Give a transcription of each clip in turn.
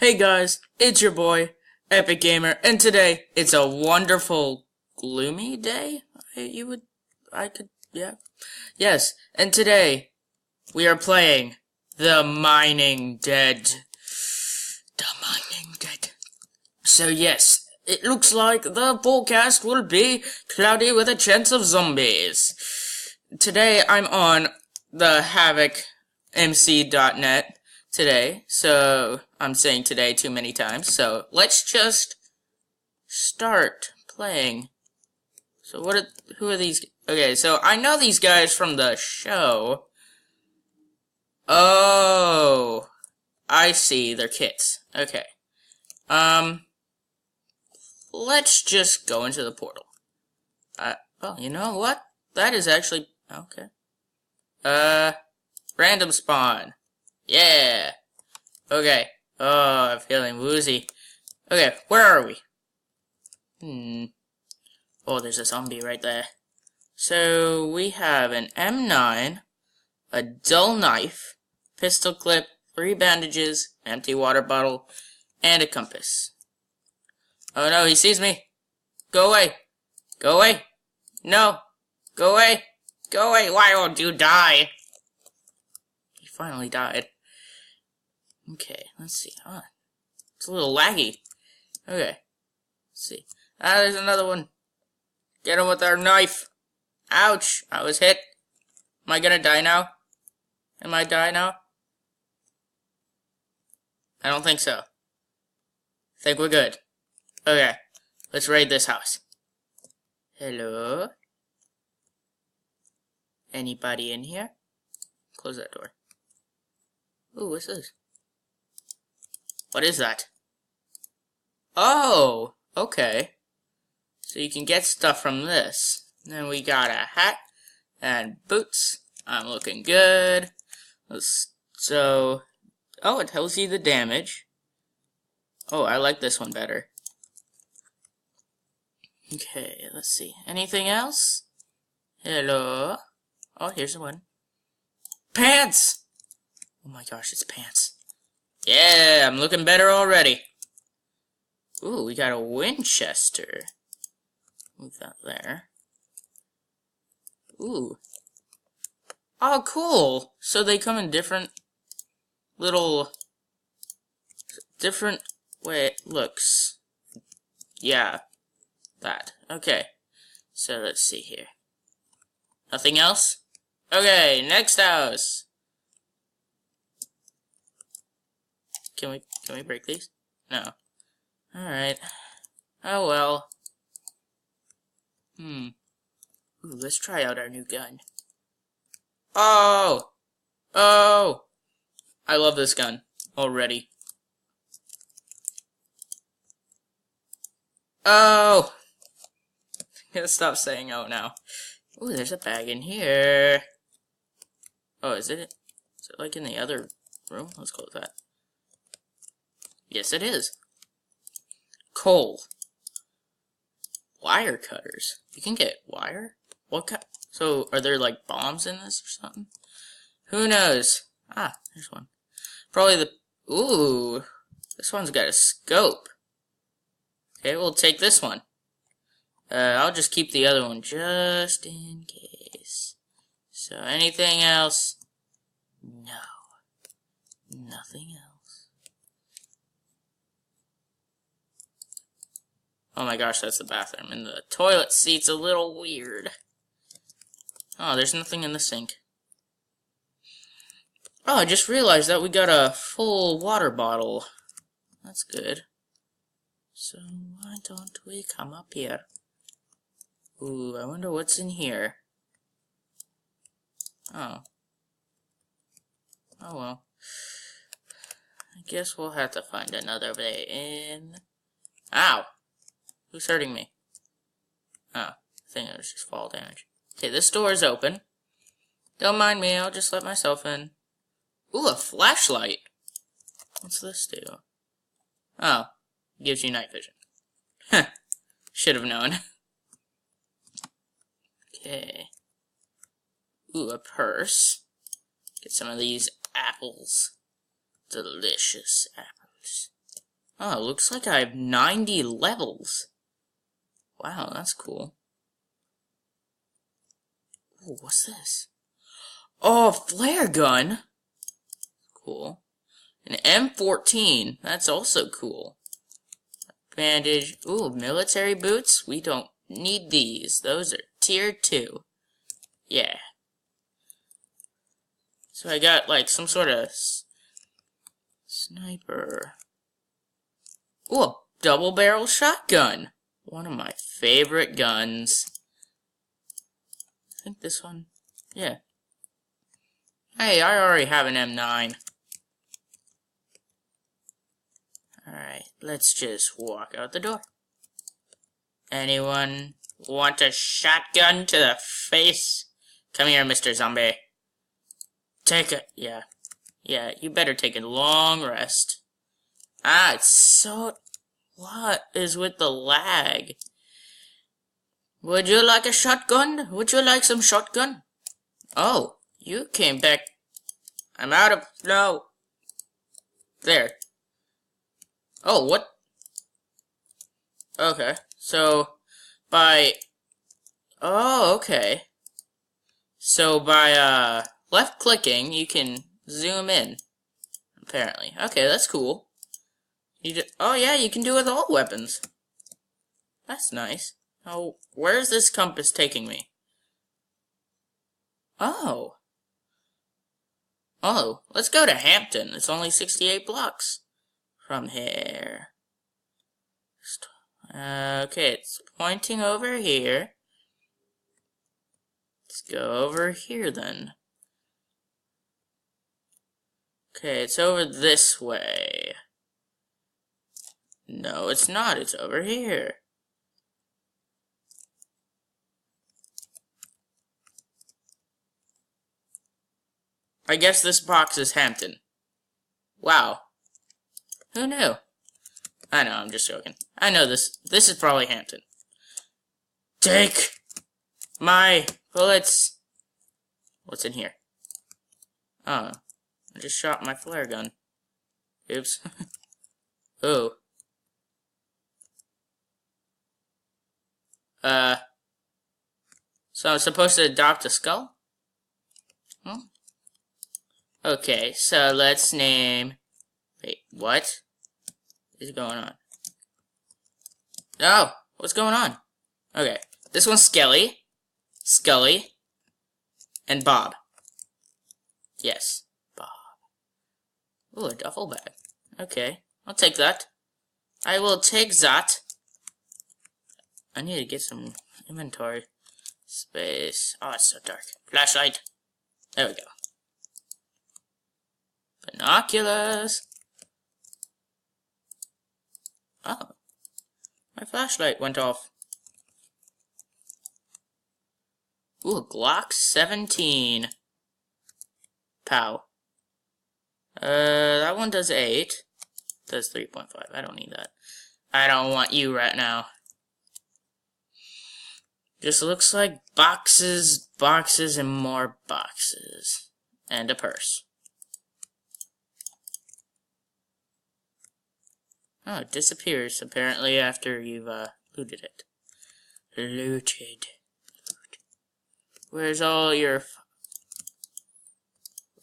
Hey guys, it's your boy, Epic Gamer, and today it's a wonderful, gloomy day? Yes, and today we are playing The Mining Dead. The Mining Dead. So yes, it looks like the forecast will be cloudy with a chance of zombies. Today I'm on the HavocMC.net. Today, so I'm saying today too many times, so let's just start playing. So who are these? Okay, so I know these guys from the show. Oh, I see, they're kits. Okay. Let's just go into the portal. Well, you know what? That is actually, okay. Random spawn. Yeah. Okay. Oh, I'm feeling woozy. Okay, where are we? Oh, there's a zombie right there. So, we have an M9, a dull knife, pistol clip, 3 bandages, empty water bottle, and a compass. Oh no, he sees me. Go away. Go away. No. Go away. Go away. Why won't you die? He finally died. Okay, let's see. It's a little laggy. Okay. Let's see. There's another one. Get him with our knife. Ouch. I was hit. Am I gonna die now? Am I die now? I don't think so. I think we're good. Okay. Let's raid this house. Hello? Anybody in here? Close that door. Ooh, what's this? What is that? Oh, okay. So you can get stuff from this. Then we got a hat and boots. I'm looking good. Oh, it tells you the damage. Oh, I like this one better. Okay, let's see. Anything else? Hello? Oh, here's one. Pants! Oh my gosh, it's pants. Yeah, I'm looking better already. Ooh, we got a Winchester. Move that there. Ooh. Oh, cool. So they come in different way looks. Yeah, that. Okay. So let's see here. Nothing else? Okay, next house. Can we break these? No. Alright. Oh well. Ooh, let's try out our new gun. Oh! Oh! I love this gun already. Oh! I'm gonna stop saying oh now. Ooh, there's a bag in here. Oh, is it like in the other room? Let's close that. Yes, it is. Coal. Wire cutters. You can get wire? What kind? So, are there like bombs in this or something? Who knows? Ah, there's one. Probably the... Ooh. This one's got a scope. Okay, we'll take this one. I'll just keep the other one just in case. So, anything else? No. Nothing else. Oh my gosh, that's the bathroom. And the toilet seat's a little weird. Oh, there's nothing in the sink. Oh, I just realized that we got a full water bottle. That's good. So, why don't we come up here? Ooh, I wonder what's in here. Oh. Oh well. I guess we'll have to find another way in. Ow! Who's hurting me? Oh, I think it was just fall damage. Okay, this door is open. Don't mind me, I'll just let myself in. Ooh, a flashlight! What's this do? Oh, gives you night vision. Heh, should have known. Okay. Ooh, a purse. Get some of these apples. Delicious apples. Oh, it looks like I have 90 levels. Wow, that's cool. Ooh, what's this? Oh, flare gun. Cool. An M14. That's also cool. Bandage. Ooh, military boots. We don't need these. Those are tier 2. Yeah. So I got like some sort of sniper. Ooh, a double barrel shotgun. One of my favorite guns. I think this one. Yeah. Hey, I already have an M9. Alright, let's just walk out the door. Anyone want a shotgun to the face? Come here, Mr. Zombie. Take it. Yeah. Yeah, you better take a long rest. Ah, it's so... What is with the lag? Would you like a shotgun? Would you like some shotgun? Oh, you came back. I'm out of... No. There. Oh, what? Okay, so by... Oh, okay. So by left clicking, you can zoom in. Apparently. Okay, that's cool. Oh yeah, you can do it with all weapons. That's nice. Oh, where's this compass taking me? Oh. Oh, let's go to Hampton. It's only 68 blocks from here. Okay, it's pointing over here. Let's go over here then. Okay, it's over this way. No, it's not. It's over here. I guess this box is Hampton. Wow. Who knew? I know, I'm just joking. I know this. This is probably Hampton. Take my bullets. What's in here? Oh, I just shot my flare gun. Oops. Oh. So I'm supposed to adopt a skull? Hmm? Okay, so let's name... Wait, what is going on? Oh, what's going on? Okay, this one's Skelly, Scully, and Bob. Yes, Bob. Ooh, a duffel bag. Okay, I'll take that. I will take that. I need to get some inventory space. Oh, it's so dark. Flashlight. There we go. Binoculars. Oh, my flashlight went off. Ooh, a Glock 17. Pow. That one does 8. Does 3.5. I don't need that. I don't want you right now. Just looks like boxes, boxes, and more boxes. And a purse. Oh, it disappears, apparently, after you've, looted it. Looted. Where's all your...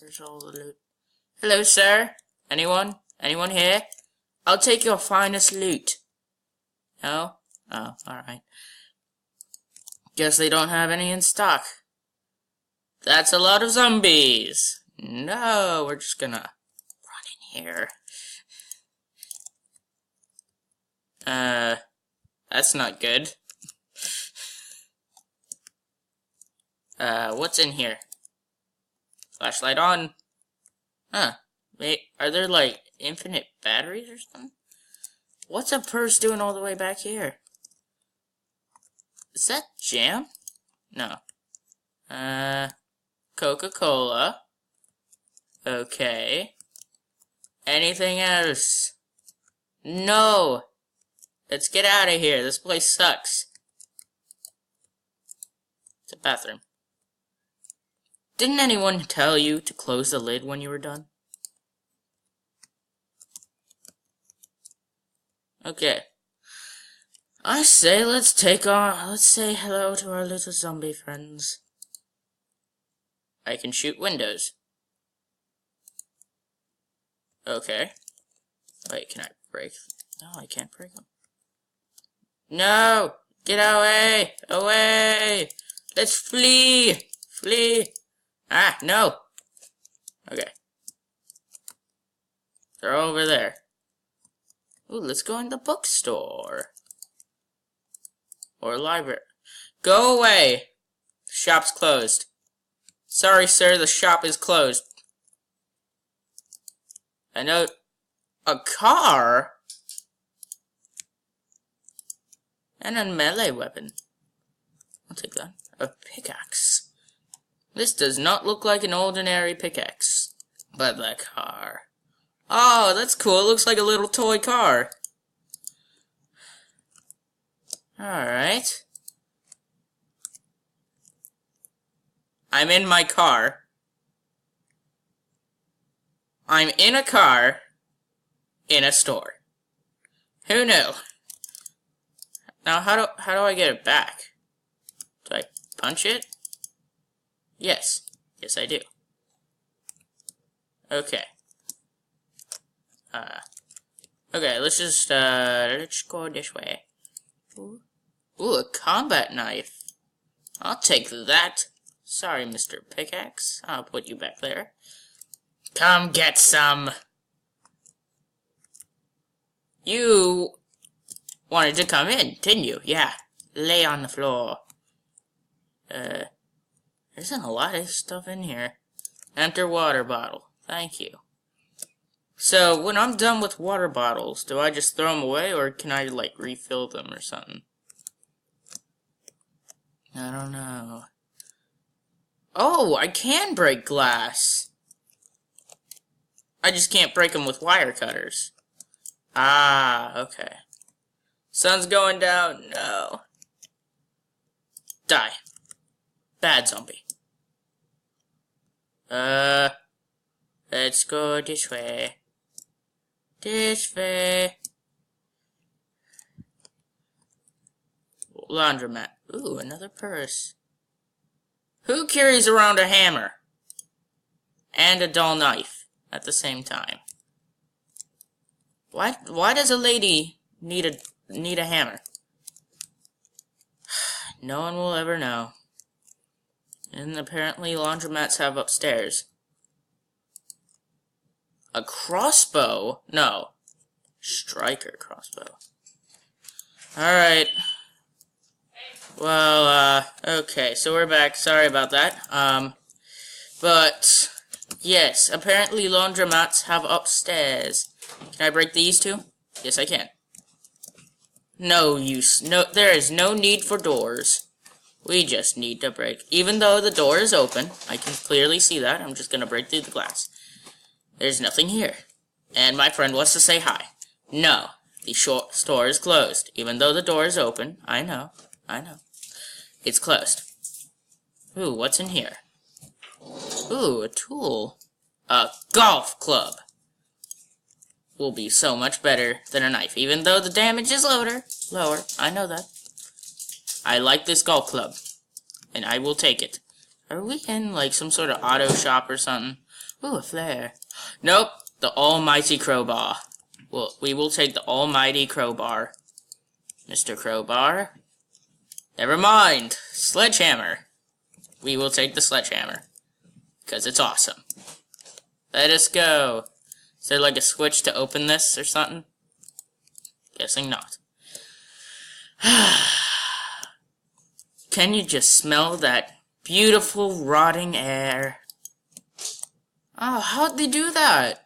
Where's all the loot? Hello, sir? Anyone? Anyone here? I'll take your finest loot. No? Oh, alright. Guess they don't have any in stock. That's a lot of zombies. No, we're just gonna run in here. That's not good. What's in here? Flashlight on. Huh. Wait, are there, like, infinite batteries or something? What's a purse doing all the way back here? Is that jam? No. Coca-Cola. Okay. Anything else? No! Let's get out of here. This place sucks. It's a bathroom. Didn't anyone tell you to close the lid when you were done? Okay. I say let's say hello to our little zombie friends. I can shoot windows. Okay. Wait, can I break? No, I can't break them. No! Get away! Away! Let's flee! Flee! Ah, no! Okay. They're over there. Ooh, let's go in the bookstore. Or library. Go away! The shop's closed. Sorry, sir, the shop is closed. I know... A car? And a melee weapon. I'll take that. A pickaxe. This does not look like an ordinary pickaxe. But the car. Oh, that's cool. It looks like a little toy car. Alright. I'm in my car. I'm in a car in a store. Who knew? Now, how do I get it back? Do I punch it? Yes. Yes, I do. Okay. Okay, let's go this way. Ooh, a combat knife. I'll take that. Sorry, Mr. Pickaxe. I'll put you back there. Come get some. You wanted to come in, didn't you? Yeah. Lay on the floor. There's a lot of stuff in here. Enter water bottle. Thank you. So, when I'm done with water bottles, do I just throw them away, or can I, like, refill them or something? I don't know. Oh, I can break glass. I just can't break them with wire cutters. Ah, okay. Sun's going down. No. Die. Bad zombie. Let's go this way. This way. Laundromat. Ooh, another purse. Who carries around a hammer? And a dull knife at the same time? Why does a lady need a hammer? No one will ever know. And apparently laundromats have upstairs. A crossbow? No. Striker crossbow. Alright. Well, okay, so we're back. Sorry about that. But, yes, apparently laundromats have upstairs. Can I break these two? Yes, I can. No, there is no need for doors. We just need to break. Even though the door is open, I can clearly see that. I'm just gonna break through the glass. There's nothing here. And my friend wants to say hi. No, the store is closed. Even though the door is open. I know. It's closed. Ooh, what's in here? Ooh, a tool. A golf club. Will be so much better than a knife. Even though the damage is lower. I know that. I like this golf club. And I will take it. Are we in, like, some sort of auto shop or something? Ooh, a flare. Nope. The almighty crowbar. Well, we will take the almighty crowbar. Mr. Crowbar. Never mind. Sledgehammer. We will take the sledgehammer. Because it's awesome. Let us go. Is there, like, a switch to open this or something? Guessing not. Can you just smell that beautiful rotting air? Oh, how'd they do that?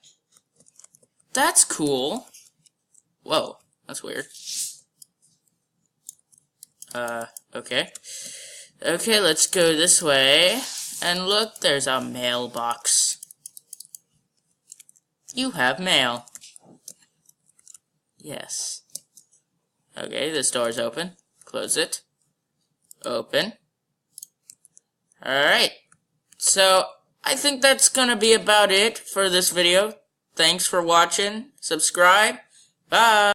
That's cool. Whoa, that's weird. Okay. Okay, let's go this way. And look, there's a mailbox. You have mail. Yes. Okay, this door's open. Close it. Open. Alright. So, I think that's gonna be about it for this video. Thanks for watching. Subscribe. Bye.